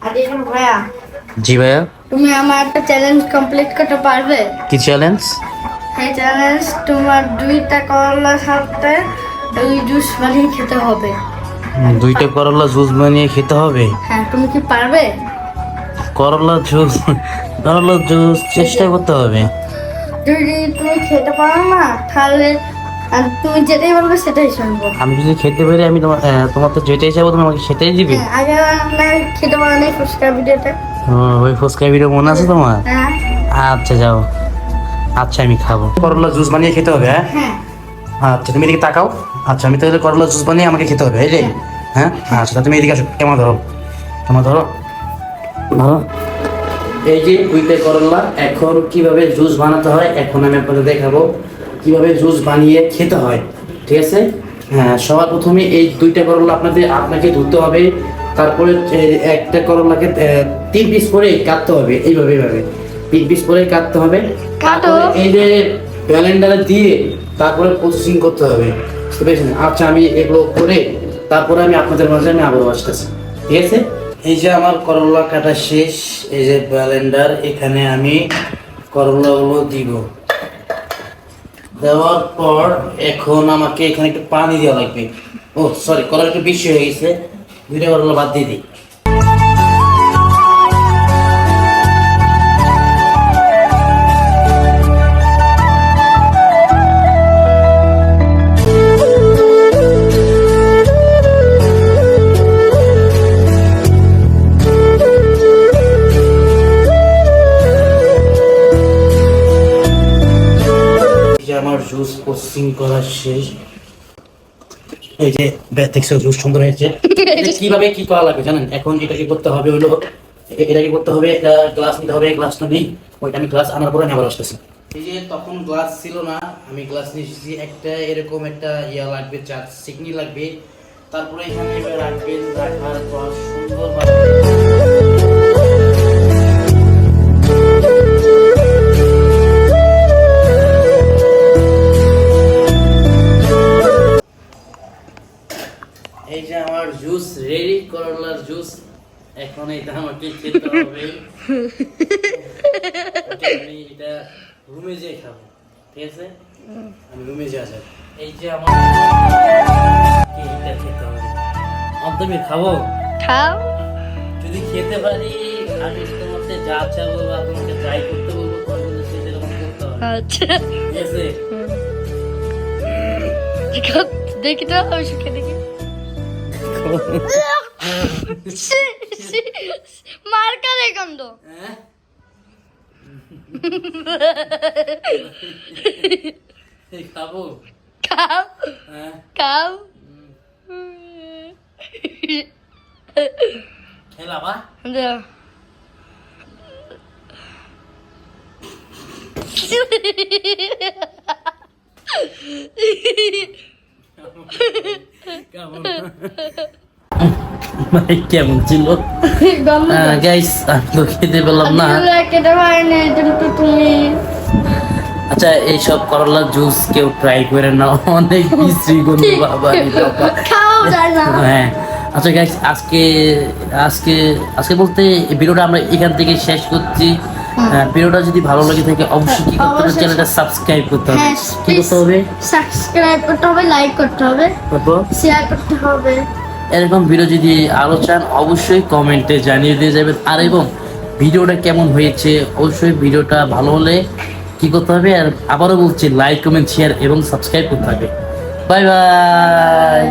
আদিকুল ভাইয়া, জি ভাইয়া। তুমি আমার একটা চ্যালেঞ্জ কমপ্লিট করতে পারবে? কি চ্যালেঞ্জ? এই চ্যালেঞ্জ তোমার 2টা করলার সাথে ওই জুস বানিয়ে খেতে হবে। 2টা করলা জুস বানিয়ে খেতে হবে? হ্যাঁ, তুমি কি পারবে? করলা জুস, করলা জুস চেষ্টা করতে হবে। যদি তুমি খেতে পারো না তাহলে আর তুমি যেটাই বলবে সেটাই শুনবো। আমি যদি খেতে পারি আমি তোমার তো যেটাই চাইবো তুমি আমাকে সেটাই দিবে? হ্যাঁ, আগে আমরা খেতে পারো না ফুচকা ভিডিওটা। ওই ফুচকা ভিডিও মনে আছে তোমার? হ্যাঁ আচ্ছা যাও, আচ্ছা আমি খাবো। করলা জুস বানিয়ে খেতে হবে? হ্যাঁ হ্যাঁ। আচ্ছা তুমি এদিকে তাকাও। আচ্ছা আমি তাহলে করলা জুস বানিয়ে আমাকে খেতে হবে, এই যে। হ্যাঁ আচ্ছা তুমি এদিকে আসো, কেমন ধরো, কেমন ধরো, ধরো। এই যে 2টা করলা, এখন কিভাবে জুস বানাতে হয় এখন আমি আপনাদের দেখাবো কিভাবে জুস বানিয়ে খেতে হয়, ঠিক আছে? হ্যাঁ, সবার প্রথমে এই 2টা করলা আপনাকে ধুতে হবে। তারপরে একটা করলাকে 3 পিস করে কাটতে হবে, এইভাবে এইভাবে 3 পিস করে কাটতে হবে। কাটো। তারপরে এই যে ব্লেন্ডারে দিয়ে তারপরে প্রসেসিং করতে হবে, বুঝতে পেরেছেন? আচ্ছা আমি এগুলো করে তারপরে আমি আপনাদের মাঝে আমি আবার আসতেছি, ঠিক আছে? এই যে আমার করলা কাটা শেষ, এই যে ব্লেন্ডার, এখানে আমি করলাগুলো দিব। দেওয়ার পর এখন আমাকে এখানে একটু পানি দেওয়া লাগবে। ও সরি, করলা একটু বেশি হয়ে গেছে, 2টা করলা বাদ দিয়ে দিই। আমার জুস প্রসেসিং করা শেষ। এই যে দেখছো জুস সুন্দর হয়েছে। এটা কিভাবে কি করা লাগবে জানেন? এখন এটা কি করতে হবে হলো, এটা কি করতে হবে, একটা গ্লাস নিতে হবে, গ্লাসটা নেই, ওইটা আমি গ্লাস আনার পরে আমি আবার আসতেছি। এই যে তখন গ্লাস ছিল না, আমি গ্লাস নিয়ে এসেছি। একটা এরকম একটা ইয়া লাগবে, চার চিকনি লাগবে। তারপরে এখানে রাখবেন, রাখার পর সুন্দরভাবে এই যে আমার জুস রেডি, করলার জুস। এখন এটা আমাকে খেতে হবে। আমি এটা রুমে যেয়ে খাবো, ঠিক আছে? আমি রুমে যাওয়া যাবে। এই যে আমার এটা খেতে হবে, আমি খাবো। খাও। যদি খেতে পারি আমি তোমাকে যা চাবো বা তোমাকে ট্রাই করতে বলবো তোমাকে সেরকম করতে হবে, আচ্ছা ঠিক আছে? দেখি তো, আমি সুখে দেখি। মার কালে গন্ধ। হ্যাঁ এই খাবো। খাও হ্যাঁ খাও। খেলাবা? দাও। কেমন ছিল গাইস? আমি তো খেতে পেলাম না। খেতে পারিনি কিন্তু তুমি। আচ্ছা এইসব করলা জুস কেউ ট্রাই করে না, অনেক বিশ্রী গন্ধ বাবা। খাও যায় না। হ্যাঁ আচ্ছা গাইস, আজকে আজকে আজকে বলতে এই ভিডিওটা আমরা এখান থেকে শেষ করছি। ভিডিওটা যদি ভালো লাগে থাকে অবশ্যই কি করতে হবে, চ্যানেলটা সাবস্ক্রাইব করতে হবে। কি করতে হবে? সাবস্ক্রাইব করতে হবে, লাইক করতে হবে, তারপর শেয়ার করতে হবে। এরকম ভিডিও যদি আরো চান অবশ্যই কমেন্টে জানিয়ে দিয়ে যাবেন। আর এবং ভিডিওটা কেমন হয়েছে অবশ্যই ভিডিওটা ভালো হলে কি করতে হবে, আর আবারও বলছি লাইক কমেন্ট শেয়ার এবং সাবস্ক্রাইব করতে হবে। Bye bye.